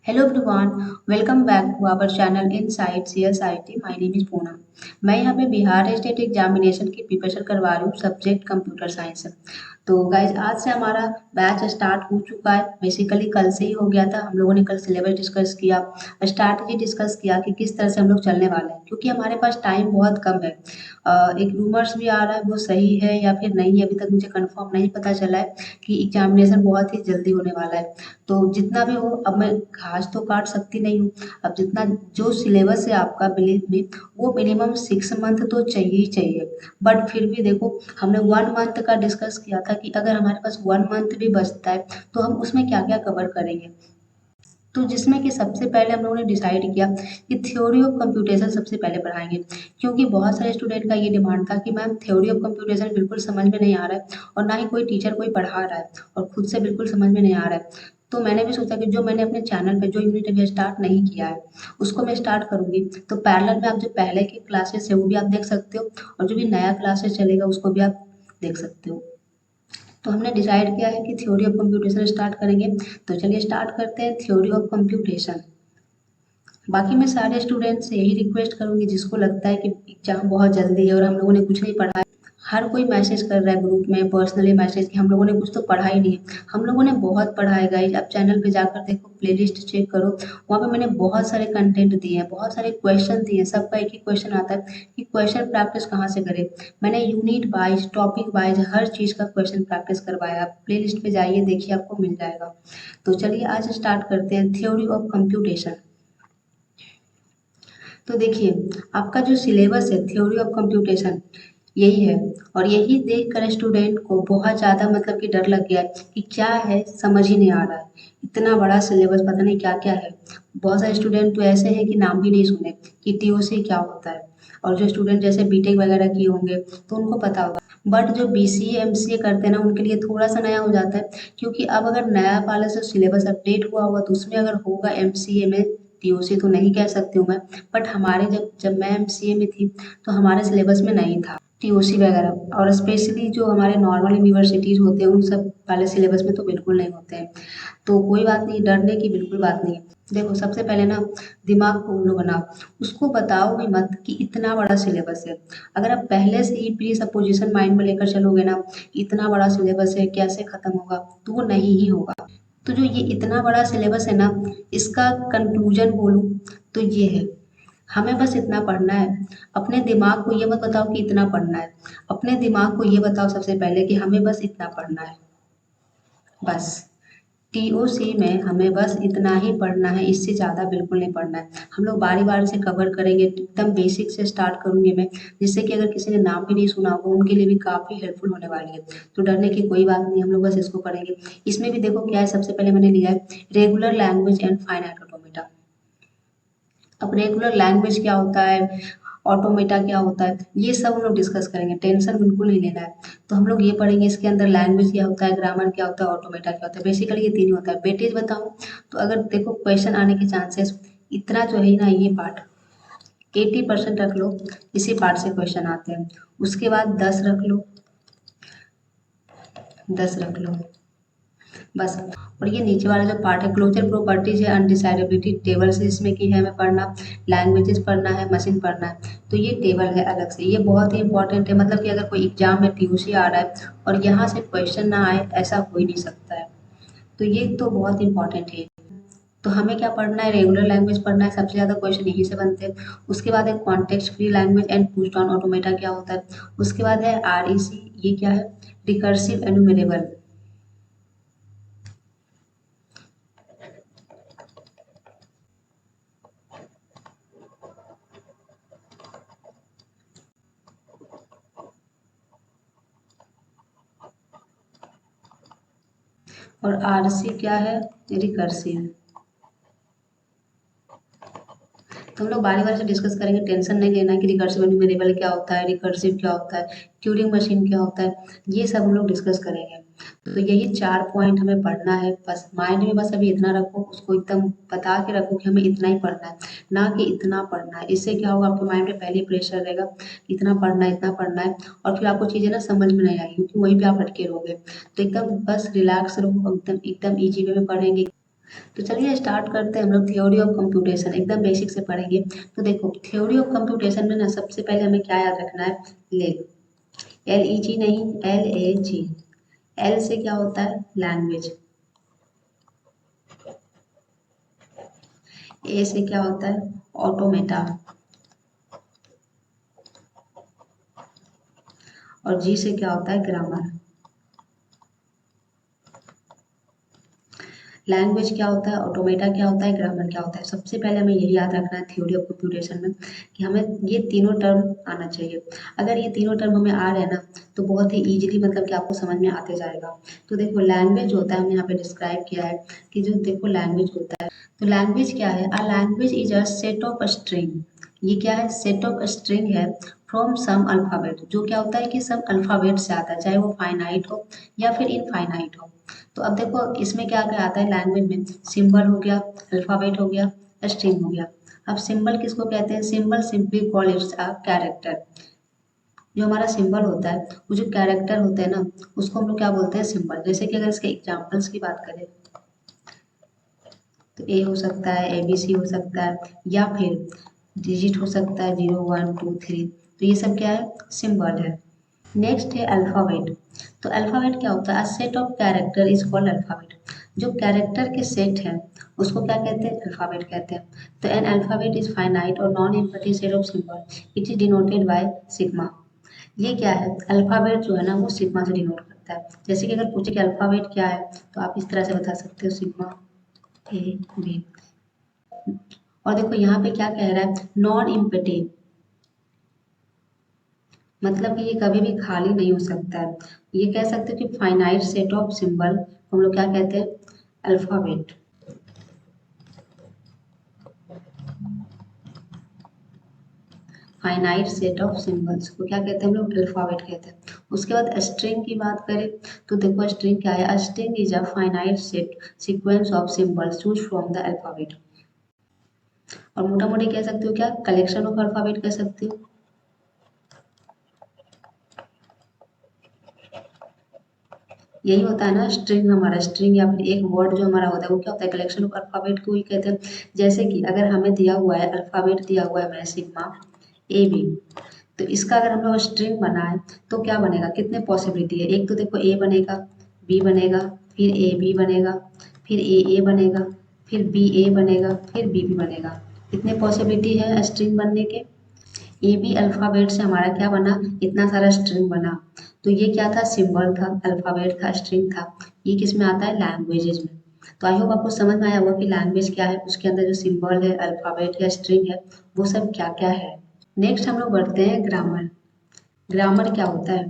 Hello everyone, welcome back to our channel Inside CSIT. My name is Poonam. मैं यहाँ पे Bihar state examination की preparation करवा रही हूँ सब्जेक्ट कंप्यूटर साइंस। तो गाइज आज से हमारा बैच स्टार्ट हो चुका है। बेसिकली कल से ही हो गया था। हम लोगों ने कल सिलेबस डिस्कस किया, स्ट्रैटेजी डिस्कस किया कि किस तरह से हम लोग चलने वाले हैं, क्योंकि हमारे पास टाइम बहुत कम है। एक रूमर्स भी आ रहा है, वो सही है या फिर नहीं है, अभी तक मुझे कंफर्म नहीं पता चला है कि एग्जामिनेशन बहुत ही जल्दी होने वाला है। तो जितना भी हो, अब मैं घास तो काट सकती नहीं हूँ। अब जितना जो सिलेबस है आपका, बिलीव में वो मिनिमम 6 मंथ तो चाहिए ही चाहिए। बट फिर भी देखो, हमने 1 मंथ का डिस्कस किया था कि अगर हमारे पास 1 मंथ भी बचता है तो हम उसमें क्या क्या कवर करेंगे। तो जिसमें कि सबसे पहले हम लोगों ने डिसाइड किया कि थ्योरी ऑफ कंप्यूटेशन सबसे पहले पढ़ाएंगे, क्योंकि बहुत सारे स्टूडेंट का ये डिमांड था कि मैम थ्योरी ऑफ कंप्यूटेशन बिल्कुल समझ में नहीं आ रहा है और ना ही कोई टीचर कोई पढ़ा रहा है और खुद से बिल्कुल समझ में नहीं आ रहा है। तो मैंने भी सोचा कि जो मैंने अपने चैनल पे जो यूनिट अभी स्टार्ट नहीं किया है उसको मैं स्टार्ट करूंगी। तो पैरेलल में आप जो पहले की क्लासेस है वो भी आप देख सकते हो और जो भी नया क्लासेस चलेगा उसको भी आप देख सकते हो। तो हमने डिसाइड किया है कि थ्योरी ऑफ कंप्यूटेशन स्टार्ट करेंगे। तो चलिए स्टार्ट करते हैं थ्योरी ऑफ कंप्यूटेशन। बाकी मैं सारे स्टूडेंट्स से यही रिक्वेस्ट करूंगी जिसको लगता है कि एग्जाम बहुत जल्दी है और हम लोगों ने कुछ नहीं पढ़ा है। हर कोई मैसेज कर रहा है ग्रुप में पर्सनली मैसेज कि हम लोगों ने कुछ तो पढ़ा ही नहीं है। हम लोगों ने बहुत पढ़ा है गाइज। आप चैनल पे जाकर देखो, प्लेलिस्ट चेक करो, वहाँ पे मैंने बहुत सारे कंटेंट दिए हैं, बहुत सारे क्वेश्चन दिए हैं। सबका एक ही क्वेश्चन आता है कि क्वेश्चन प्रैक्टिस कहाँ से करें। मैंने यूनिट वाइज टॉपिक वाइज हर चीज़ का क्वेश्चन प्रैक्टिस करवाया। आप प्ले लिस्ट पे जाइए, देखिए आपको मिल जाएगा। तो चलिए आज स्टार्ट करते हैं थ्योरी ऑफ कंप्यूटेशन। तो देखिए, आपका जो सिलेबस है थ्योरी ऑफ कंप्यूटेशन यही है। और यही देख कर स्टूडेंट को बहुत ज़्यादा मतलब कि डर लग गया है कि क्या है, समझ ही नहीं आ रहा है। इतना बड़ा सिलेबस, पता नहीं क्या क्या है। बहुत सारे स्टूडेंट तो ऐसे हैं कि नाम भी नहीं सुने कि टीओसी क्या होता है। और जो स्टूडेंट जैसे बीटेक वगैरह किए होंगे तो उनको पता होगा। बट जो बीसीए एमसीए करते हैं ना, उनके लिए थोड़ा सा नया हो जाता है, क्योंकि अब अगर नया वाला से सिलेबस अपडेट हुआ होगा तो उसमें अगर होगा एमसीए में, टीओसी तो नहीं कह सकती हूँ मैं। बट हमारे जब जब मैं एमसीए में थी तो हमारे सिलेबस में नहीं था टीओसी वगैरह। और स्पेशली जो हमारे नॉर्मल यूनिवर्सिटीज़ होते हैं उन सब वाले सिलेबस में तो बिल्कुल नहीं होते हैं। तो कोई बात नहीं, डरने की बिल्कुल बात नहीं है। देखो, सबसे पहले ना दिमाग को उल्लू बनाओ। उसको बताओ भी मत कि इतना बड़ा सिलेबस है। अगर आप पहले से ही प्री सपोजिशन माइंड में लेकर चलोगे ना, इतना बड़ा सिलेबस है कैसे खत्म होगा, तो वो नहीं ही होगा। तो जो ये इतना बड़ा सिलेबस है ना, इसका कंक्लूजन बोलूँ तो ये है, हमें बस इतना पढ़ना है। अपने दिमाग को ये मत बताओ कि इतना पढ़ना है। अपने दिमाग को ये बताओ सबसे पहले कि हमें बस इतना पढ़ना है, बस। टीओसी में हमें बस इतना ही पढ़ना है, इससे ज़्यादा बिल्कुल नहीं पढ़ना है। हम लोग बारी बारी से कवर करेंगे, एकदम बेसिक से स्टार्ट करूँगी मैं, जिससे कि अगर किसी ने नाम भी नहीं सुना होगा उनके लिए भी काफ़ी हेल्पफुल होने वाली है। तो डरने की कोई बात नहीं, हम लोग बस इसको पढ़ेंगे। इसमें भी देखो क्या है, सबसे पहले मैंने लिया है regular language and finite automata. अब रेगुलर लैंग्वेज क्या होता है, ऑटोमेटा क्या होता है, ये सब हम लोग डिस्कस करेंगे। टेंशन बिल्कुल नहीं लेना है। तो हम लोग ये पढ़ेंगे इसके अंदर लैंग्वेज क्या होता है, ग्रामर क्या होता है, ऑटोमेटा क्या होता है। बेसिकली ये तीन ही होता है। वेटेज बताऊँ तो अगर देखो क्वेश्चन आने के चांसेस, इतना जो है ना, ये पार्ट 80% रख लो, इसी पार्ट से क्वेश्चन आते हैं। उसके बाद 10 रख लो, 10 रख लो बस। और ये नीचे वाला जो पार्ट है क्लोजर प्रॉपर्टीज है, अनडिसाइडेबिलिटी टेबल्स इसमें की है हमें पढ़ना, लैंग्वेजेस पढ़ना है, मशीन पढ़ना है। तो ये टेबल है अलग से, ये बहुत ही इंपॉर्टेंट है। मतलब कि अगर कोई एग्जाम में टीओसी आ रहा है और यहाँ से क्वेश्चन ना आए, ऐसा हो ही नहीं सकता है। तो ये तो बहुत इंपॉर्टेंट है। तो हमें क्या पढ़ना है, रेगुलर लैंग्वेज पढ़ना है, सबसे ज़्यादा क्वेश्चन यहीं से बनते हैं। उसके बाद है context free language and push down automata क्या होता है। उसके बाद है आरईसी, ये क्या है, रिकर्सिव एनुमरेबल। और आरसी क्या है, रिकर्सिव। तो हम लोग बारी बारी से डिस्कस करेंगे, टेंशन नहीं लेना कि रिकर्सिव एनुमरेबल क्या होता है, रिकर्सिव क्या होता है, ट्यूरिंग मशीन क्या होता है, ये सब हम लोग डिस्कस करेंगे। तो यही 4 पॉइंट हमें पढ़ना है। बस माइंड में बस अभी इतना रखो, उसको एकदम बता के रखो कि हमें इतना ही पढ़ना है, ना कि इतना पढ़ना है। इससे क्या होगा, आपके माइंड में पहले ही प्रेशर रहेगा, इतना पढ़ना है, इतना पढ़ना है, और फिर आपको चीज़ें ना समझ में नहीं आएगी, क्योंकि वहीं पे आप अटके रहोगे। तो एकदम बस रिलैक्स रहो, एकदम एकदम ईजी वे में पढ़ेंगे। तो चलिए स्टार्ट करते हैं हम लोग थ्योरी ऑफ कंप्यूटेशन, एकदम बेसिक से पढ़ेंगे। तो देखो थ्योरी ऑफ कंप्यूटेशन में ना सबसे पहले हमें क्या याद रखना है, लेग, LEG नहीं, LAG। एल से क्या होता है लैंग्वेज, ए से क्या होता है ऑटोमेटा, और जी से क्या होता है ग्रामर। लैंग्वेज क्या होता है, ऑटोमेटा क्या होता है, ग्रामर क्या होता है। सबसे पहले हमें यही याद रखना है थ्योरी ऑफ कंप्यूटेशन में कि हमें ये तीनों टर्म आना चाहिए। अगर ये तीनों टर्म हमें आ रहे हैं ना तो बहुत ही ईजिली मतलब कि आपको समझ में आते जाएगा। तो देखो लैंग्वेज होता है, हमने यहाँ पे डिस्क्राइब किया है कि जो देखो लैंग्वेज होता है, तो लैंग्वेज क्या है, a language is a set of string. ये क्या है, सेट ऑफ स्ट्रिंग है फ्रॉम सम अल्फ़ाबेट, जो क्या होता है कि सब अल्फ़ाबेट से आता है, चाहे वो फाइनाइट हो या फिर इनफाइनाइट हो। तो अब देखो इसमें क्या क्या आता है लैंग्वेज में, सिंबल हो गया, अल्फ़ाबेट हो गया, स्ट्रिंग हो गया। अब सिंबल किसको कहते हैं, symbol simply call it's a character. जो हमारा सिंबल होता है, वो जो कैरेक्टर होते हैं ना, उसको हम लोग क्या बोलते हैं सिंबल। जैसे कि अगर इसके एग्जाम्पल्स की बात करें तो ए हो सकता है, ABC हो सकता है, या फिर डिजिट हो सकता है 0 1 2 3। तो ये सब क्या है सिंबल है। नेक्स्ट है अल्फ़ाबेट। तो अल्फ़ाबेट क्या होता है, a set of character is called alphabet. जो कैरेक्टर के सेट हैं उसको क्या कहते हैं, अल्फ़ाबेट कहते हैं। तो एन अल्फ़ाबेट इज फाइनाइट और non empty set of symbol, it is denoted by sigma. ये क्या है, अल्फ़ाबेट जो है ना वो सिग्मा से डिनोट करता है। जैसे कि अगर पूछे कि अल्फ़ाबेट क्या है तो आप इस तरह से बता सकते हो, सिग्मा A B। और देखो यहाँ पे क्या कह रहा है, नॉन एम्पटी, मतलब कि ये कभी भी खाली नहीं हो सकता है। ये कह सकते हो कि फाइनाइट सेट ऑफ सिंबल हम लोग क्या कहते हैं, alphabet. Finite set of symbols को क्या कहते हैं हम लोग, अल्फ़ाबेट कहते हैं। उसके बाद स्ट्रिंग की बात करें तो देखो स्ट्रिंग क्या है, string is a finite set sequence of symbols choose from the alphabet. और मोटा मोटी कह सकते हो क्या, कलेक्शन ऑफ अल्फ़ाबेट कह सकते हो। यही होता है ना स्ट्रिंग, हमारा स्ट्रिंग या फिर एक वर्ड जो हमारा होता है वो क्या होता है, कलेक्शन ऑफ अल्फ़ाबेट को ही कहते हैं। जैसे कि अगर हमें दिया हुआ है अल्फ़ाबेट, दिया हुआ है हमें सिग्मा AB, तो इसका अगर हम लोग स्ट्रिंग बनाए तो क्या बनेगा, कितने पॉसिबिलिटी है, एक तो देखो A बनेगा, B बनेगा, फिर AB बनेगा, फिर AA बनेगा, फिर BA बनेगा, फिर BB बनेगा। कितने पॉसिबिलिटी है स्ट्रिंग बनने के। AB अल्फ़ाबेट से हमारा क्या बना, इतना सारा स्ट्रिंग बना। तो ये क्या था, सिंबल था, अल्फ़ाबेट था, स्ट्रिंग था। ये किस में आता है, लैंग्वेजेज में। तो आई होप आपको समझ में आया होगा कि लैंग्वेज क्या है, उसके अंदर जो सिंबल है, अल्फ़ाबेट या स्ट्रिंग है, वो सब क्या क्या है। नेक्स्ट हम लोग बढ़ते हैं ग्रामर। ग्रामर क्या होता है,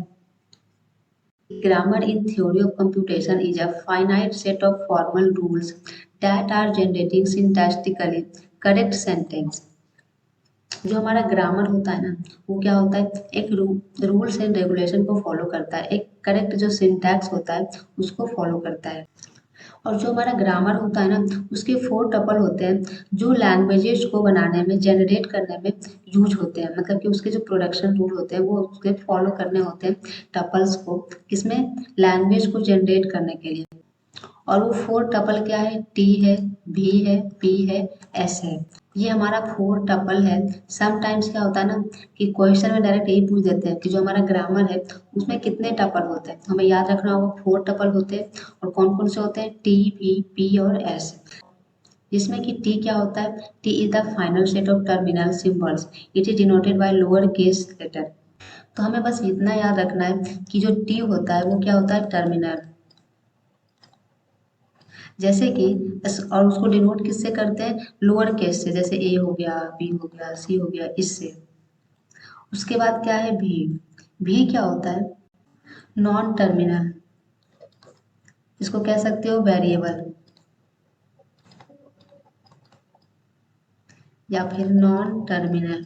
grammar in theory of computation is a finite set of formal rules that are generating syntactically correct sentence। जो हमारा ग्रामर होता है ना वो क्या होता है, एक रूल्स एंड रेगुलेशन को फॉलो करता है, एक करेक्ट जो सिंटैक्स होता है उसको फॉलो करता है। और जो हमारा ग्रामर होता है ना उसके 4 टपल होते हैं जो लैंग्वेजेस को बनाने में, जनरेट करने में यूज होते हैं। मतलब कि उसके जो प्रोडक्शन रूल होते हैं वो उसके फॉलो करने होते हैं टपल्स को, किसमें, लैंग्वेज को जनरेट करने के लिए। और वो 4 टपल क्या है, T है, V है, P है, S है। ये हमारा 4 टपल है। समटाइम्स क्या होता है ना कि क्वेश्चन में डायरेक्ट यही पूछ देते हैं कि जो हमारा ग्रामर है उसमें कितने टपल होते हैं। तो हमें याद रखना होगा 4 टपल होते हैं। और कौन कौन से होते हैं, T V P और S। जिसमें कि T क्या होता है, T is the final set of terminal symbols, it is denoted by lower case letter. तो हमें बस इतना याद रखना है कि जो T होता है वो क्या होता है, टर्मिनल। जैसे कि और उसको डिनोट किससे करते हैं, लोअर केस से, जैसे A हो गया, B हो गया, C हो गया, इससे। उसके बाद क्या है, भी। भी क्या होता है, नॉन टर्मिनल, इसको कह सकते हो वेरिएबल या फिर नॉन टर्मिनल।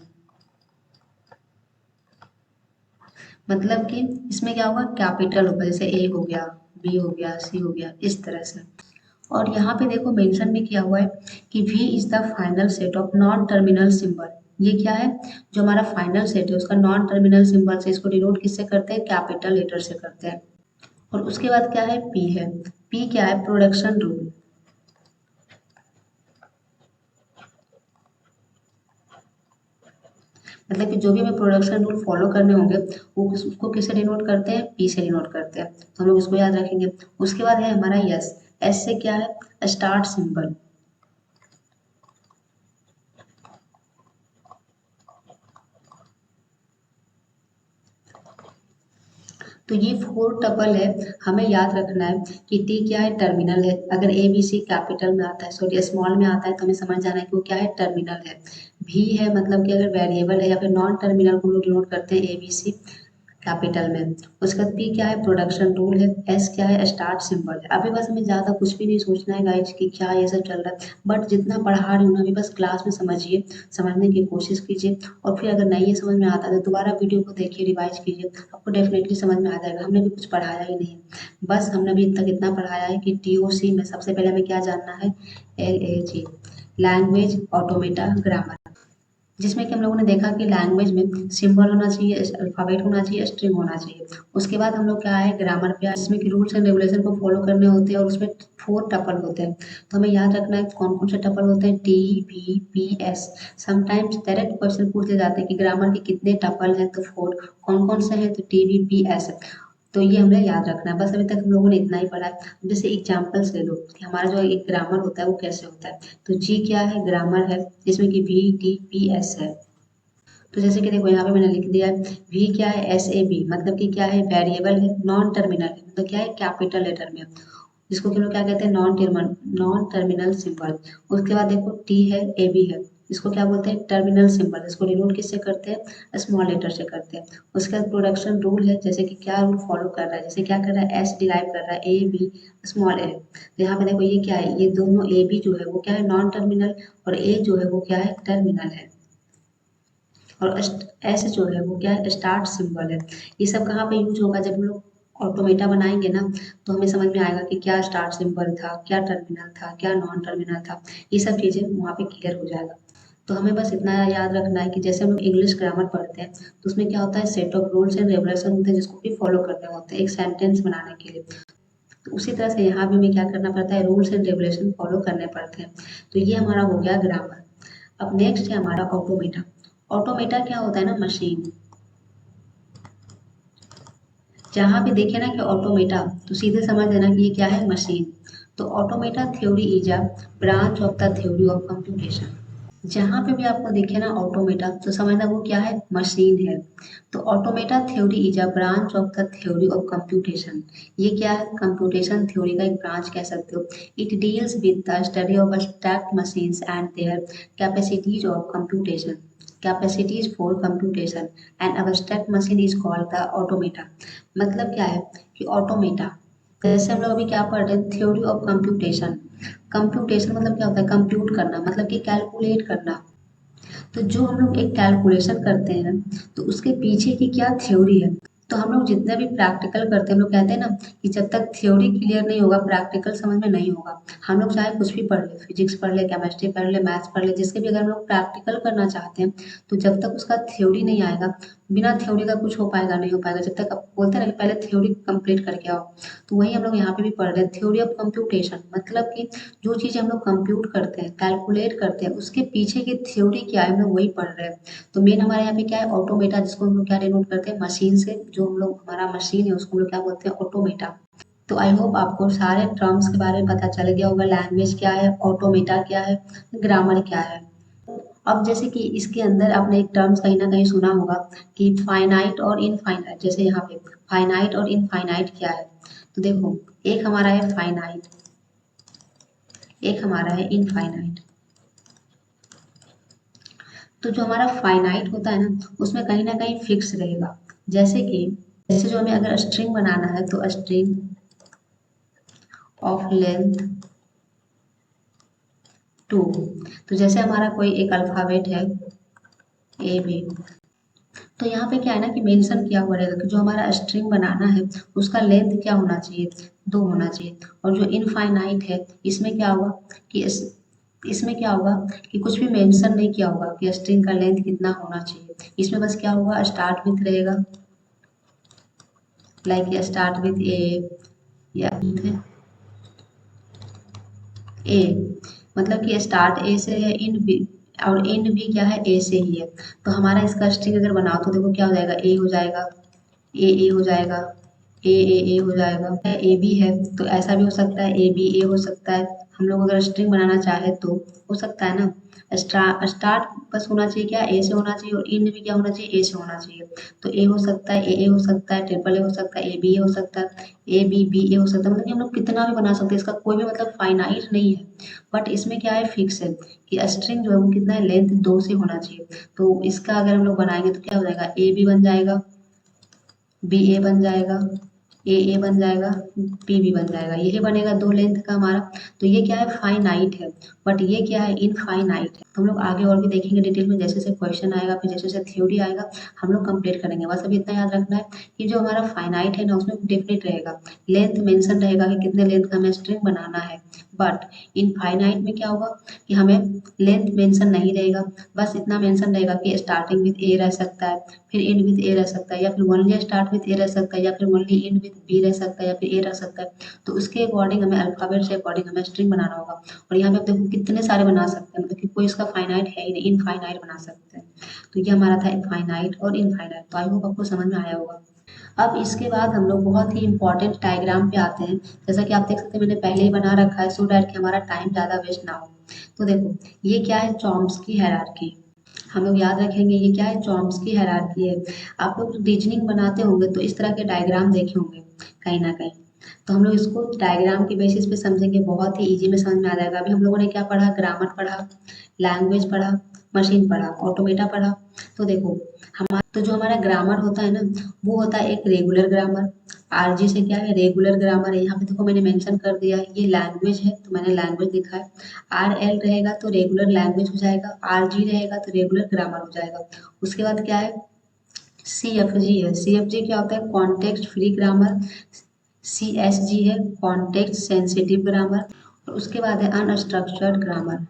मतलब कि इसमें क्या होगा, कैपिटल होगा, जैसे A हो गया, B हो गया, C हो गया, इस तरह से। और यहाँ पे देखो मेंशन भी किया हुआ है कि V is the final set of non terminal symbol. ये क्या है, जो हमारा फाइनल सेट है उसका नॉन टर्मिनल सिंबल से, इसको डिनोट किससे करते हैं, कैपिटल लेटर से करते हैं। और उसके बाद क्या है, P है। P क्या है, प्रोडक्शन रूल। मतलब कि जो भी हमें प्रोडक्शन रूल फॉलो करने होंगे वो उसको किससे डिनोट करते हैं, पी से डिनोट करते हैं, तो हम लोग इसको याद रखेंगे। उसके बाद है हमारा यस, एस से क्या है, स्टार्ट सिंबल। तो ये 4 टपल है, हमें याद रखना है कि टी क्या है, टर्मिनल है। अगर ए बी सी कैपिटल में आता है, सॉरी स्मॉल में आता है, तो हमें समझ जाना है कि वो क्या है, टर्मिनल है। भी है मतलब कि अगर वेरिएबल है या फिर नॉन टर्मिनल को हम लोग डिनोट करते हैं ए बी सी कैपिटल में। उसके बाद पी क्या है, प्रोडक्शन रूल है। एस क्या है, स्टार्ट सिंबल है। अभी बस हमें ज़्यादा कुछ भी नहीं सोचना है गाइज कि क्या ये सब चल रहा है, बट जितना पढ़ा रही हूँ ना अभी बस क्लास में समझिए, समझने की कोशिश कीजिए, और फिर अगर नहीं ये समझ में आता है तो दोबारा वीडियो को देखिए, रिवाइज कीजिए, आपको डेफिनेटली समझ में आ जाएगा। हमने भी कुछ पढ़ाया ही नहीं, बस हमने अभी तक इतना पढ़ाया है कि टी ओ सी में सबसे पहले हमें क्या जानना है, L A G, language, automata, grammar. जिसमें कि हम लोगों ने देखा कि लैंग्वेज में सिंबल होना चाहिए, अल्फ़ाबेट होना चाहिए, स्ट्रिंग होना चाहिए। उसके बाद हम लोग क्या है, ग्रामर पे आए, जिसमें कि रूल्स एंड रेगुलेशन को फॉलो करने होते हैं, और उसमें 4 टपल होते हैं। तो हमें याद रखना है कौन-कौन से टपल होते हैं, T, B, P, S. Sometimes direct question पूछे जाते हैं कि ग्रामर के कितने टपल हैं, तो 4। कौन-कौन से हैं, तो टी, बी, पी, एस। तो ये हमें याद रखना है। बस अभी तक हम लोगों ने इतना ही पढ़ा है। जैसे एग्जाम्पल्स ले लो कि हमारा जो एक ग्रामर होता है वो कैसे होता है। तो जी क्या है, ग्रामर है, जिसमें कि वी, टी, पी, एस है। तो जैसे कि देखो यहाँ पे मैंने लिख दिया है, वी क्या है, एस ए बी, मतलब कि क्या है, वेरिएबल है, नॉन टर्मिनल है, मतलब क्या है, कैपिटल लेटर में, जिसको कि हम लोग क्या कहते हैं, नॉन टर्मिनल सिंबल। उसके बाद देखो टी है, ए बी है, इसको क्या बोलते हैं, टर्मिनल सिंबल। इसको डिनोट किससे करते हैं, स्मॉल लेटर से करते हैं। उसके बाद प्रोडक्शन रूल है, जैसे कि क्या रूल फॉलो कर रहा है, जैसे क्या कर रहा है, एस डिराइव कर रहा है, ए बी स्मॉल ए। तो यहाँ पे देखो ये क्या है, ये दोनों ए बी जो है वो क्या है, नॉन टर्मिनल, और ए जो है वो क्या है, टर्मिनल है। और एस जो है वो क्या है, स्टार्ट सिंबल है। ये सब कहाँ पे यूज होगा, जब हम लोग ऑटोमेटा बनाएंगे ना, तो हमें समझ में आएगा कि क्या स्टार्ट सिंबल था, क्या टर्मिनल था, क्या नॉन टर्मिनल था। ये सब चीज़ें वहाँ पे क्लियर हो जाएगा। तो हमें बस इतना याद रखना है कि जैसे हम लोग इंग्लिश ग्रामर पढ़ते हैं, तो उसमें क्या होता है, set of rules and regulation होते हैं, जिसको कि फॉलो करने होते हैं एक सेंटेंस बनाने के लिए। तो उसी तरह से यहाँ भी हमें क्या करना पड़ता है, रूल्स एंड रेगुलेशन फॉलो करने पड़ते हैं। तो ये हमारा हो गया ग्रामर। अब नेक्स्ट है हमारा ऑटोमेटा। ऑटोमेटा क्या होता है ना, मशीन। जहाँ भी देखे ना कि ऑटोमेटा, तो सीधे समझ लेना कि ये क्या है, मशीन। तो automata theory is a branch of the theory of computation. जहाँ पे भी आपको दिखे ना ऑटोमेटा, तो समझना वो क्या है, मशीन है। तो automata theory is a branch of the theory of computation. ये क्या है, कंप्यूटेशन थ्योरी का एक ब्रांच कह सकते हो। It deals with the study of abstract machines and their capacities of computation, capacities for computation, and abstract machine is called the automata। मतलब क्या है कि ऑटोमेटा, जैसे हम लोग अभी क्या पढ़ रहे हैं, थ्योरी ऑफ कंप्यूटेशन। कंप्यूटेशन मतलब क्या होता है, कंप्यूट करना, मतलब कि कैलकुलेट करना। तो जो हम लोग एक कैलकुलेशन करते हैं, तो उसके पीछे की क्या थ्योरी है। तो हम लोग जितने भी प्रैक्टिकल करते हैं, हम लोग कहते हैं ना कि जब तक थ्योरी क्लियर नहीं होगा, प्रैक्टिकल समझ में नहीं होगा। हम लोग चाहे कुछ भी पढ़ ले, फिजिक्स पढ़ ले, केमिस्ट्री पढ़ ले, मैथ्स पढ़ ले, जिसके भी अगर हम लोग प्रैक्टिकल करना चाहते हैं, तो जब तक उसका थ्योरी नहीं आएगा, बिना थ्योरी का कुछ हो पाएगा नहीं हो पाएगा। जब तक आप बोलते हैं ना कि पहले थ्योरी कंप्लीट करके आओ, तो वही हम लोग यहाँ पे भी पढ़ रहे हैं, थ्योरी ऑफ कंप्यूटेशन। मतलब कि जो चीज़ें हम लोग कंप्यूट करते हैं, कैलकुलेट करते हैं, उसके पीछे की थ्योरी क्या है, हम लोग वही पढ़ रहे हैं। तो मेन हमारे यहाँ पे क्या है, ऑटोमेटा, जिसको हम लोग क्या डिनोट करते हैं, मशीन से। जो हम लोग हमारा मशीन है उसको हम लोग क्या बोलते हैं, ऑटोमेटा। तो आई होप आपको सारे टर्म्स के बारे में पता चल गया होगा, लैंग्वेज क्या है, ऑटोमेटा क्या है, ग्रामर क्या है। अब जैसे कि इसके अंदर आपने एक टर्म्स कहीं ना कहीं सुना होगा कि फाइनाइट और इनफाइनाइट। जैसे यहाँ पे फाइनाइट और इनफाइनाइट क्या है, तो देखो एक हमारा है फाइनाइट, एक हमारा है इनफाइनाइट। तो जो हमारा फाइनाइट होता है ना, उसमें कहीं ना कहीं फिक्स रहेगा। जैसे कि जैसे जो हमें अगर स्ट्रिंग बनाना है, तो स्ट्रिंग ऑफ लेंथ 2। तो जैसे हमारा कोई एक अल्फ़ाबेट है ए बी, तो यहाँ पे क्या है ना कि मेंशन किया हुआ रहेगा कि जो हमारा स्ट्रिंग बनाना है उसका लेंथ क्या होना चाहिए, 2 होना चाहिए। और जो इनफाइनाइट है, इसमें क्या होगा कि इसमें क्या होगा कि कुछ भी मेंशन नहीं किया होगा कि स्ट्रिंग का लेंथ कितना होना चाहिए। इसमें बस क्या होगा, स्टार्ट विथ रहेगा, लाइक स्टार्ट विथ ए, या ए, मतलब कि स्टार्ट ए से है, इन बी, और एंड भी क्या है, ए से ही है। तो हमारा इसका स्ट्रिंग अगर बनाओ तो देखो क्या हो जाएगा, ए हो जाएगा, ए हो जाएगा, ए हो जाएगा, ए बी है तो ऐसा भी हो सकता है, ए बी ए हो सकता है। हम लोग अगर स्ट्रिंग बनाना चाहे तो हो सकता है ना। स्टार्ट बस होना चाहिए क्या, ए से होना चाहिए, और एंड भी क्या होना चाहिए, ए से होना चाहिए। तो ए हो सकता है, ए हो सकता है, ट्रिपल ए हो सकता है, ए बी ए हो सकता है, ए बी बी ए हो सकता है। मतलब कि हम लोग कितना भी बना सकते हैं, इसका कोई भी मतलब फाइनाइट नहीं है। बट इसमें क्या है, फिक्स है कि स्ट्रिंग जो है वो कितना है, लेंथ 2 से होना चाहिए। तो इसका अगर हम लोग बनाएंगे तो क्या हो जाएगा, ए बी बन जाएगा, बी ए बन जाएगा, ए बन जाएगा, बी बन जाएगा, यही बनेगा 2 लेंथ का हमारा। तो ये क्या है, फाइनाइट है, बट ये क्या है, इनफाइनाइट है। तो हम लोग आगे और भी देखेंगे डिटेल में, जैसे जैसे क्वेश्चन आएगा, फिर जैसे जैसे थ्योरी आएगा, हम लोग कंप्लीट करेंगे। बस अभी इतना याद रखना है कि जो हमारा फाइनाइट है ना, उसमें डेफिनेट रहेगा, लेंथ मेंशन रहेगा कि कितने लेंथ का हमें स्ट्रिंग बनाना है। बट इनफाइनाइट में क्या होगा कि हमें लेंथ मेंशन नहीं रहेगा, बस इतना मेंशन रहेगा कि स्टार्टिंग विथ ए रह सकता है, फिर एंड विथ ए रह सकता है, या फिर ओनली स्टार्ट विथ ए रह सकता है, या फिर ओनली एंड विथ बी रह सकता है, या फिर ए रह सकता है। तो उसके अकॉर्डिंग हमें अल्फाबेट से अकॉर्डिंग हमें स्ट्रिंग बनाना होगा। और यहाँ पे आप देखो कितने सारे बना सकते हैं, मतलब कि कोई इसका फाइनाइट है ही नहीं, इनफाइनाइट बना सकते हैं। तो ये हमारा था फाइनाइट और इनफाइनाइट। तो आई होप आपको समझ में आया होगा। अब इसके बाद हम लोग बहुत ही इंपॉर्टेंट डायग्राम पे आते हैं। जैसा कि आप देख सकते हैं मैंने पहले ही बना रखा है सो डैट कि हमारा टाइम ज़्यादा वेस्ट ना हो। तो देखो ये क्या है, चॉम्स्की हायरार्की। हम लोग याद रखेंगे ये क्या है, चॉम्स्की हायरार्की है। आप लोग रीजनिंग बनाते होंगे तो इस तरह के डायग्राम देखे होंगे कहीं ना कहीं। तो हम लोग इसको डायग्राम के बेसिस पे समझेंगे, बहुत ही इजी में समझ में आ जाएगा। अभी हम लोगों ने क्या पढ़ा, ग्रामर पढ़ा, लैंग्वेज पढ़ा, मशीन पढ़ा, ऑटोमेटा पढ़ा। तो देखो हमारा तो जो हमारा ग्रामर होता है ना, वो होता है एक रेगुलर ग्रामर। आरजी से क्या है, रेगुलर ग्रामर है। यहाँ पे देखो मैंने मेंशन कर दिया है, ये लैंग्वेज है तो मैंने लैंग्वेज लिखा है। आर एल रहेगा तो रेगुलर लैंग्वेज हो जाएगा, आर जी रहेगा तो रेगुलर ग्रामर हो जाएगा। उसके बाद क्या है, सी एफ जी है। सी एफ जी क्या होता है, context free grammar. C S G है कॉन्टेक्स्ट सेंसिटिव ग्रामर। और उसके बाद है अनस्ट्रक्चर्ड ग्रामर।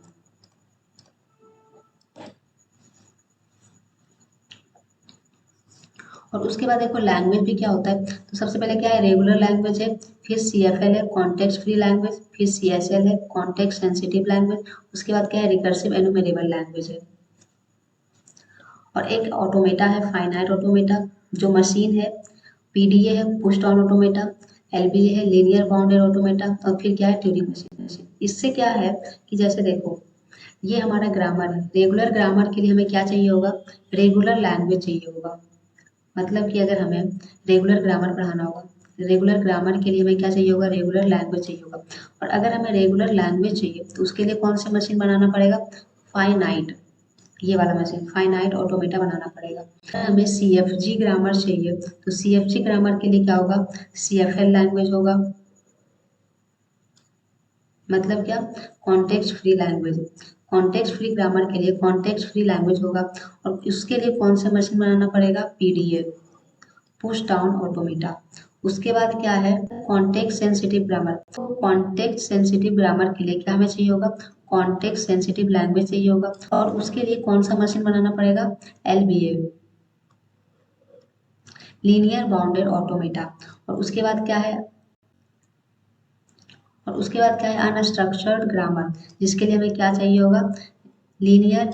और उसके बाद देखो लैंग्वेज भी क्या होता है, तो सबसे पहले क्या है, रेगुलर लैंग्वेज है, फिर सी एफ एल है कॉन्टेक्स्ट फ्री लैंग्वेज, फिर सी एस एल है कॉन्टेक्स्ट सेंसिटिव लैंग्वेज। उसके बाद क्या है, रिकर्सिव एनुमरेबल लैंग्वेज है। और एक ऑटोमेटा है, फाइनाइट ऑटोमेटा, जो मशीन है। पीडीए है पुश्ड ऑन ऑटोमेटा। एलबीए है लीनियर बाउंडेड ऑटोमेटा। और फिर क्या है, ट्यूरिंग मशीन। इससे क्या है कि जैसे देखो ये हमारा ग्रामर है, रेगुलर ग्रामर के लिए हमें क्या चाहिए होगा, रेगुलर लैंग्वेज चाहिए होगा। मतलब कि अगर हमें रेगुलर ग्रामर पढ़ाना होगा, रेगुलर ग्रामर के लिए हमें क्या चाहिए होगा, रेगुलर लैंग्वेज चाहिए होगा। और अगर हमें रेगुलर लैंग्वेज चाहिए तो उसके लिए कौन सी मशीन बनाना पड़ेगा, फाइनाइट, ये वाला मशीन फाइनाइट ऑटोमेटा बनाना पड़ेगा। अगर हमें सी एफ जी ग्रामर चाहिए तो सी एफ जी ग्रामर के लिए क्या होगा, सी एफ एल लैंग्वेज होगा। मतलब क्या, context free language. Context free grammar के लिए कॉन्टेक्स्ट फ्री लैंग्वेज होगा। और उसके लिए कौन सा मशीन बनाना पड़ेगा, पीडीए, पुश डाउन ऑटोमेटा। उसके बाद क्या है, कॉन्टेक्स्ट सेंसिटिव ग्रामर। तो कॉन्टेक्स्ट सेंसिटिव ग्रामर के लिए क्या हमें चाहिए होगा, कॉन्टेक्स्ट सेंसिटिव लैंग्वेज चाहिए होगा। और उसके लिए कौन सा मशीन बनाना पड़ेगा, एलबीए, लीनियर बाउंडेड ऑटोमेटा। और उसके बाद क्या है, और उसके बाद क्या है, अनस्ट्रक्चर्ड ग्रामर, जिसके लिए हमें क्या चाहिए होगा, लीनियर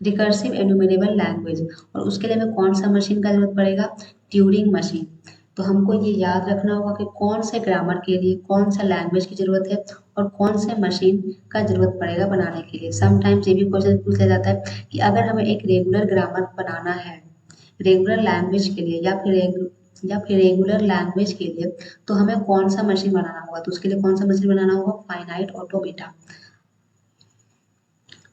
रिकर्सिव एनुमरेबल लैंग्वेज। और उसके लिए हमें कौन सा मशीन का जरूरत पड़ेगा, ट्यूरिंग मशीन। तो हमको ये याद रखना होगा कि कौन से ग्रामर के लिए कौन सा लैंग्वेज की जरूरत है और कौन से मशीन का जरूरत पड़ेगा बनाने के लिए। समटाइम्स ये भी क्वेश्चन पूछ लिया जाता है कि अगर हमें एक रेगुलर ग्रामर बनाना है रेगुलर लैंग्वेज के लिए, या फिर रेगुलर लैंग्वेज के लिए, तो हमें कौन सा मशीन बनाना होगा। तो उसके लिए कौन सा मशीन बनाना होगा, फाइनाइट ऑटोमेटा।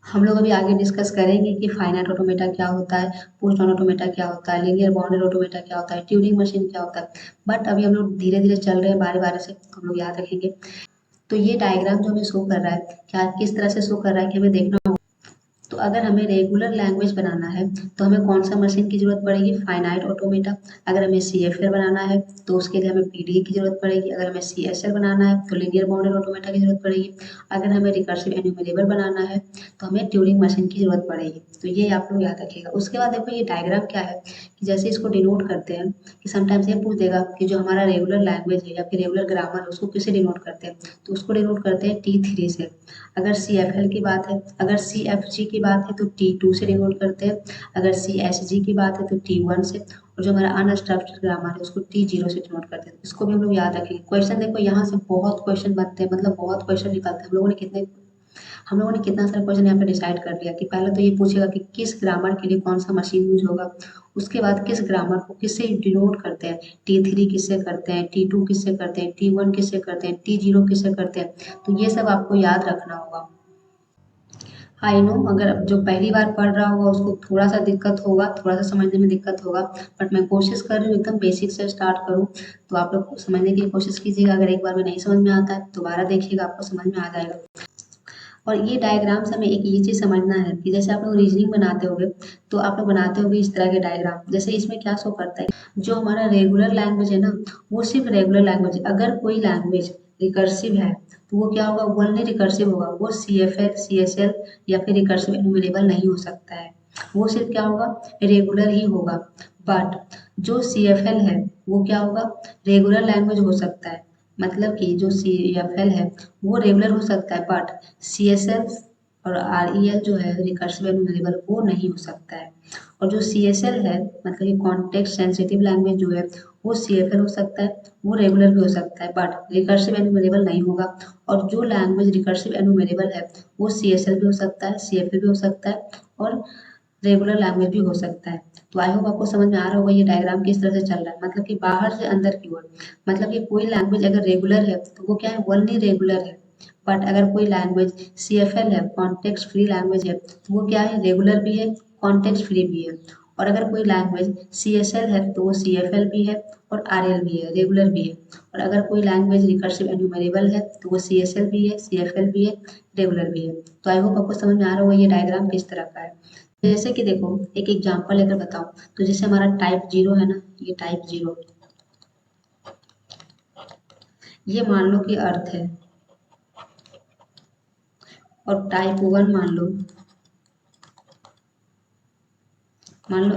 हम लोग अभी आगे डिस्कस करेंगे कि फाइनाइट ऑटोमेटा क्या होता है, पोस्ट ऑन ऑटोमेटा क्या होता है, लीनियर बाउंडेड ऑटोमेटा क्या होता है, ट्यूरिंग मशीन क्या होता है। बट अभी हम लोग धीरे धीरे चल रहे हैं, बारी बारी से हम लोग याद रखेंगे। तो ये डायग्राम जो हमें शो कर रहा है, क्या किस तरह से शो कर रहा है कि हमें देखना होगा। तो अगर हमें रेगुलर लैंग्वेज बनाना है तो हमें कौन सा मशीन की जरूरत पड़ेगी, फाइनाइट ऑटोमेटा। अगर हमें सी एफ एल बनाना है तो उसके लिए हमें पी डी ए की जरूरत पड़ेगी। अगर हमें सी एस एल बनाना है तो लीनियर बाउंडेड ऑटोमेटा की जरूरत पड़ेगी। अगर हमें रिकर्सिव एन्यूमरेबल बनाना है तो हमें ट्यूरिंग मशीन की जरूरत पड़ेगी। तो ये आप लोग याद रखिएगा। उसके बाद देखो ये डायग्राम क्या है कि जैसे इसको डिनोट करते हैं कि समटाइम्स ये पूछ देगा कि जो हमारा रेगुलर लैंग्वेज है या फिर रेगुलर ग्रामर है उसको किसे डिनोट करते हैं, तो उसको डिनोट करते हैं T3 से। अगर सी एफ एल की बात है, अगर सी एफ जी की बात है तो T2 से डिनोट करते हैं, अगर CSG की बात है तो T1 से, और जो हमारा अनस्ट्रक्चर्ड ग्रामर है उसको T0 से डिनोट करते हैं। इसको भी हम लोग याद रखेंगे। क्वेश्चन देखो यहाँ से बहुत क्वेश्चन बनते हैं, मतलब बहुत क्वेश्चन निकलते हैं। हम लोगों ने कितना सारा क्वेश्चन यहाँ पे डिसाइड कर लिया कि पहले तो ये पूछेगा कि किस ग्रामर के लिए कौन सा मशीन यूज होगा, उसके बाद किस ग्रामर को किससे डिनोट करते हैं, T3 किससे करते हैं, T2 किससे करते हैं, T1 किससे करते हैं, T0 किससे करते हैं, तो ये सब आपको याद रखना होगा। आई नो अगर जो पहली बार पढ़ रहा होगा उसको थोड़ा सा दिक्कत होगा, थोड़ा सा समझने में दिक्कत होगा, बट मैं कोशिश कर रही हूँ एकदम बेसिक से स्टार्ट करूँ, तो आप लोग समझने की कोशिश कीजिएगा। अगर एक बार में नहीं समझ में आता है दोबारा देखिएगा, आपको समझ में आ जाएगा। और ये डायग्राम से हमें एक ये चीज़ समझना है कि जैसे आप लोग रीजनिंग बनाते होगे तो आप लोग बनाते होगे इस तरह के डायग्राम, जैसे इसमें क्या शो करता है, जो हमारा रेगुलर लैंग्वेज है ना वो सिर्फ रेगुलर लैंग्वेज है। अगर कोई लैंग्वेज रिकर्सिव है तो वो क्या होगा, ओनली रिकर्सिव होगा, वो CFL CSL या फिर रिकर्सिव एनुमरेबल नहीं हो सकता है, वो सिर्फ क्या होगा, रेगुलर ही होगा। बट जो CFL है वो क्या होगा, रेगुलर लैंग्वेज हो सकता है, मतलब कि जो CFL है वो रेगुलर हो सकता है, बट CSL और REL जो है रिकर्सिव एनुमरेबल वो नहीं हो सकता है। और जो CSL है मतलब कि कॉन्टेक्स्ट सेंसिटिव लैंग्वेज जो है वो CFL हो सकता है, वो रेगुलर भी हो सकता है, बट रिकर्सिव एनुमरेबल नहीं होगा। और जो लैंग्वेज रिकर्सिव एनुमरेबल है वो CSL भी हो सकता है, CFL भी हो सकता है, और रेगुलर लैंग्वेज भी हो सकता है। तो आई होप आपको समझ में आ रहा होगा ये डायग्राम किस तरह से चल रहा है, मतलब कि बाहर से अंदर की ओर, मतलब कि कोई लैंग्वेज अगर रेगुलर है तो वो क्या है, ओनली रेगुलर है। बट अगर कोई लैंग्वेज CFL है, कॉन्टेक्स्ट फ्री लैंग्वेज है, तो वो क्या है, रेगुलर भी है, कॉन्टेक्स्ट फ्री भी है। और अगर कोई लैंग्वेज CSL है तो वो CFL भी है और RL भी है, रेगुलर भी है। और अगर कोई लैंग्वेज रिकर्सिव एन्यूमरेबल है तो वो CSL भी है, CFL भी है, रेगुलर भी है। तो आई होप आपको समझ में आ रहा होगा ये डायग्राम किस तरह का है। जैसे कि देखो एक एग्जांपल लेकर बताओ, तो जैसे हमारा टाइप 0 है ना, ये टाइप 0, ये मान लो कि अर्थ है, और टाइप 1 मान लो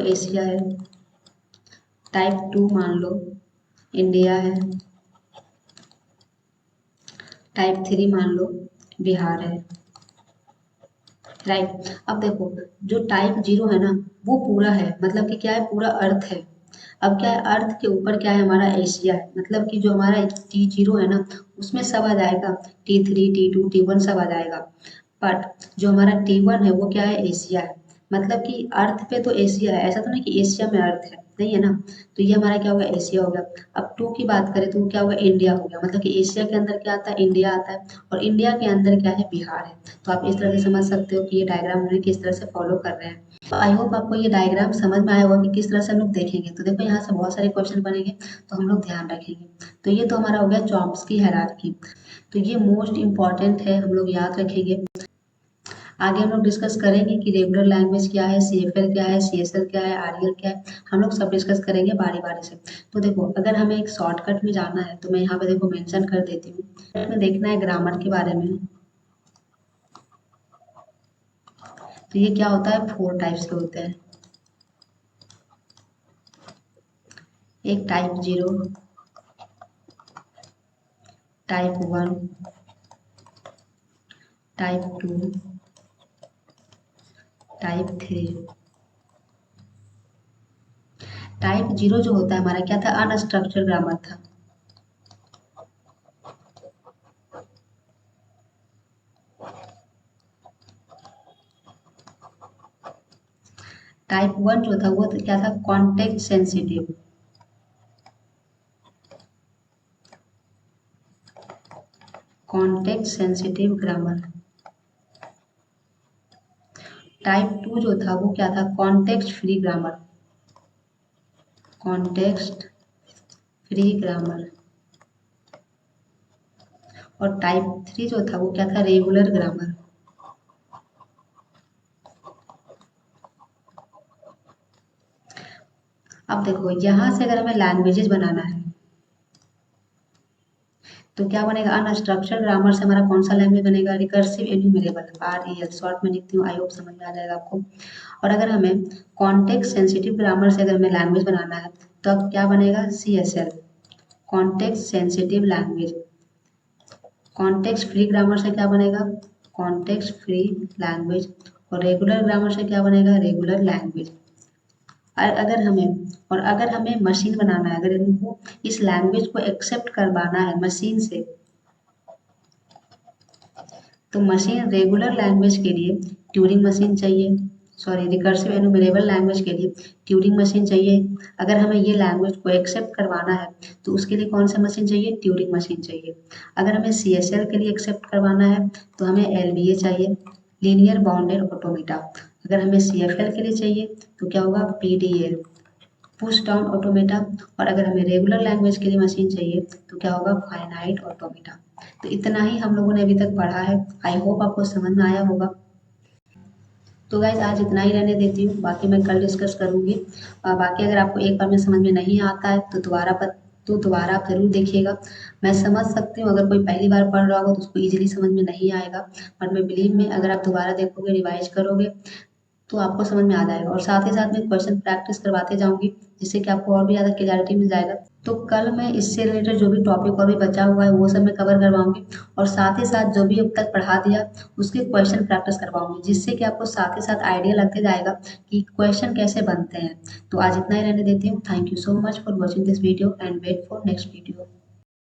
एशिया है, टाइप 2 मान लो इंडिया है, टाइप 3 मान लो बिहार है, राइट। अब देखो जो टाइप 0 है ना वो पूरा है, मतलब कि क्या है, पूरा अर्थ है। अब क्या है, अर्थ के ऊपर क्या है, हमारा एशिया है, मतलब कि जो हमारा T0 है ना उसमें सब आ जाएगा, T3 T2 T1 सब आ जाएगा। बट जो हमारा T1 है वो क्या है, एशिया है, मतलब कि अर्थ पे तो एशिया है, ऐसा तो नहीं कि एशिया में अर्थ है, नहीं है ना। तो ये हमारा क्या होगा, एशिया हो गया। अब 2 की बात करें तो वो क्या होगा, इंडिया हो गया, मतलब कि एशिया के अंदर क्या आता है, इंडिया आता है, और इंडिया के अंदर क्या है, बिहार है। तो आप इस तरह से समझ सकते हो कि ये डायग्राम उन्हें किस तरह से फॉलो कर रहे हैं। तो आई होप आपको ये डायग्राम समझ में आया होगा कि किस तरह से हम लोग देखेंगे। तो देखो यहाँ से बहुत सारे क्वेश्चन बनेंगे तो हम लोग ध्यान रखेंगे। तो ये तो हमारा हो गया चॉम्स्की हायरार्की, तो ये मोस्ट इम्पॉर्टेंट है, हम लोग याद रखेंगे। आगे हम लोग डिस्कस करेंगे कि रेगुलर लैंग्वेज क्या है, CFL क्या है, CSL क्या है, REL क्या है, हम लोग सब डिस्कस करेंगे बारी बारी से। तो देखो अगर हमें एक शॉर्टकट में जाना है तो मैं यहाँ पे देखो मेंशन कर देती हूँ, हमें देखना है ग्रामर के बारे में। तो ये क्या होता है, 4 टाइप्स के होते हैं। एक type 0, type 1, type 2, type 3। Type 0 जो होता है हमारा क्या था, अनस्ट्रक्चर्ड ग्रामर था। टाइप 1 जो था वो क्या था, context sensitive. Context sensitive grammar. Type 2 जो था वो क्या था, context free grammar. Context free grammar. और टाइप 3 जो था वो क्या था, रेगुलर ग्रामर। अब देखो यहाँ से अगर हमें लैंग्वेजेस बनाना है तो क्या बनेगा, अनस्ट्रक्चर्ड ग्रामर से हमारा कौन सा लैंग्वेज बनेगा, रिकर्सिव एन्यूमरेबल, REL, शॉर्ट में लिखती हूँ, आई होप समझ में आ जाएगा आपको। और अगर हमें कॉन्टेक्स्ट सेंसिटिव ग्रामर से अगर हमें लैंग्वेज बनाना है तो अब क्या बनेगा, CSL, context sensitive language. Context free grammar से क्या बनेगा, कॉन्टेक्स्ट फ्री लैंग्वेज। और रेगुलर ग्रामर से क्या बनेगा, रेगुलर लैंग्वेज। अगर हमें मशीन बनाना है, अगर इनको इस लैंग्वेज को एक्सेप्ट करवाना है मशीन से, तो मशीन रेगुलर लैंग्वेज के लिए ट्यूरिंग मशीन चाहिए, सॉरी रिकर्सिव एनुमरेबल लैंग्वेज के लिए ट्यूरिंग मशीन चाहिए। अगर हमें ये लैंग्वेज को एक्सेप्ट करवाना है तो उसके लिए कौन सा मशीन चाहिए, ट्यूरिंग मशीन चाहिए। अगर हमें CSL के लिए एक्सेप्ट करवाना है तो हमें LBA चाहिए, लीनियर बाउंडेड ऑटोमेटा। अगर हमें CFL के लिए चाहिए तो क्या होगा, PDA, पुश डाउन ऑटोमेटा। और अगर हमें रेगुलर लैंग्वेज के लिए मशीन चाहिए तो क्या होगा, फाइनाइट ऑटोमेटा। तो इतना ही हम लोगों ने अभी तक पढ़ा है। आई होप आपको समझ में आया होगा। तो गाइज आज इतना ही रहने देती हूँ, बाकी मैं कल डिस्कस करूँगी। बाकी अगर आपको एक बार में समझ में नहीं आता है तो दोबारा आप ज़रूर देखिएगा। मैं समझ सकती हूँ अगर कोई पहली बार पढ़ रहा होगा तो उसको ईजिली समझ में नहीं आएगा, बट मैं बिलीव में अगर आप दोबारा देखोगे, रिवाइज करोगे तो आपको समझ में आ जाएगा। और साथ ही साथ मैं क्वेश्चन प्रैक्टिस करवाते जाऊँगी जिससे कि आपको और भी ज़्यादा क्लैरिटी मिल जाएगा। तो कल मैं इससे रिलेटेड जो भी टॉपिक और भी बचा हुआ है वो सब मैं कवर करवाऊँगी, और साथ ही साथ जो भी अब तक पढ़ा दिया उसके क्वेश्चन प्रैक्टिस करवाऊँगी, जिससे कि आपको साथ ही साथ आइडिया लगते जाएगा कि क्वेश्चन कैसे बनते हैं। तो आज इतना ही रहने देती हूँ। Thank you so much for watching this video and wait for next video.